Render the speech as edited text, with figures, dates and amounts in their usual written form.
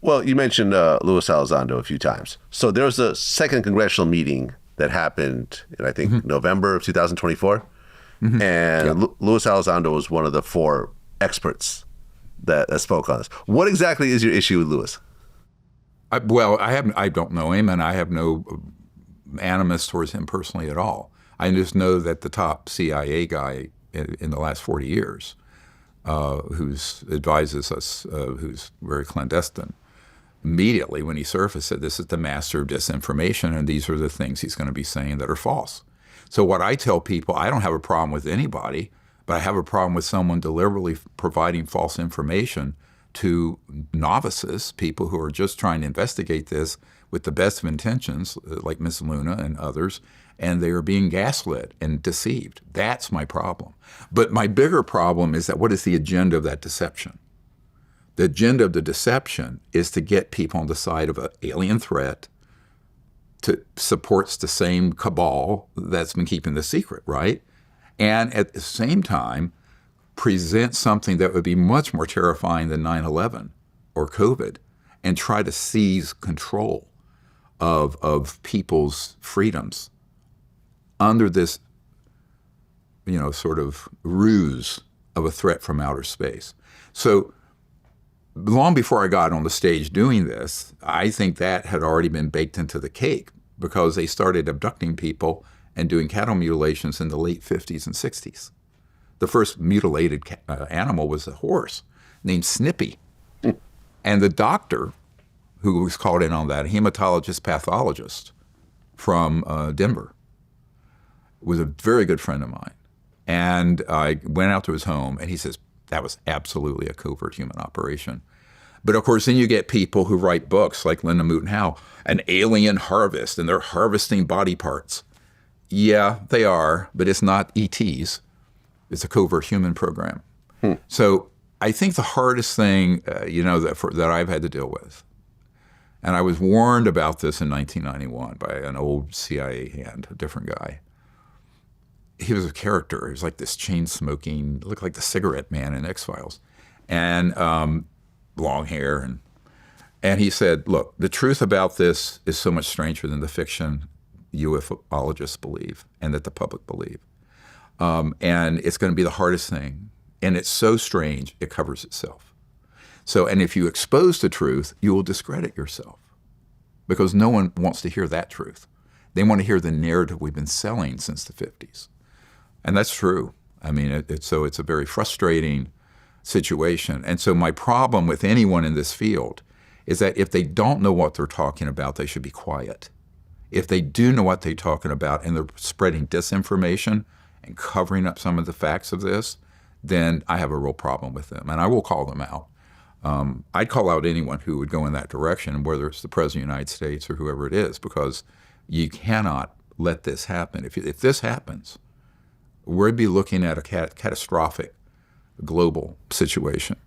Well, you mentioned Luis Elizondo a few times. So there was a second congressional meeting that happened in, I think, November of 2024. And Luis Elizondo was one of the 4 experts that spoke on this. What exactly is your issue with Luis? I don't know him, and I have no animus towards him personally at all. I just know that the top CIA guy in the last 40 years, who advises us, who's very clandestine, immediately when he surfaced said, this is the master of disinformation, and these are the things he's going to be saying that are false. So what I tell people, I don't have a problem with anybody, but I have a problem with someone deliberately providing false information to novices, people who are just trying to investigate this with the best of intentions, like Ms. Luna and others, and they are being gaslit and deceived. That's my problem. But my bigger problem is that what is the agenda of that deception? The agenda of the deception is to get people on the side of an alien threat, to supports the same cabal that's been keeping the secret, right? And at the same time, present something that would be much more terrifying than 9/11 or COVID, and try to seize control of people's freedoms under this, sort of ruse of a threat from outer space. So long before I got on the stage doing this, I think that had already been baked into the cake, because they started abducting people and doing cattle mutilations in the late 50s and 60s. The first mutilated animal was a horse named Snippy. And the doctor who was called in on that, a hematologist pathologist from Denver, was a very good friend of mine. And I went out to his home, and he says, that was absolutely a covert human operation. But of course, then you get people who write books like Linda Moulton Howe, an alien harvest, and they're harvesting body parts. Yeah, they are, but it's not ETs. It's a covert human program. So I think the hardest thing, that I've had to deal with, and I was warned about this in 1991 by an old CIA hand, a different guy. He was a character. He was like this chain-smoking, looked like the cigarette man in X-Files, and long hair. And he said, look, the truth about this is so much stranger than the fiction ufologists believe and that the public believe. And it's going to be the hardest thing. And it's so strange, it covers itself. So, and if you expose the truth, you will discredit yourself, because no one wants to hear that truth. They want to hear the narrative we've been selling since the 50s. And that's true. I mean, so it's a very frustrating situation. And so my problem with anyone in this field is that if they don't know what they're talking about, they should be quiet. If they do know what they're talking about and they're spreading disinformation and covering up some of the facts of this, then I have a real problem with them, and I will call them out. I'd call out anyone who would go in that direction, whether it's the President of the United States or whoever it is, because you cannot let this happen. If this happens, we'd be looking at a catastrophic global situation.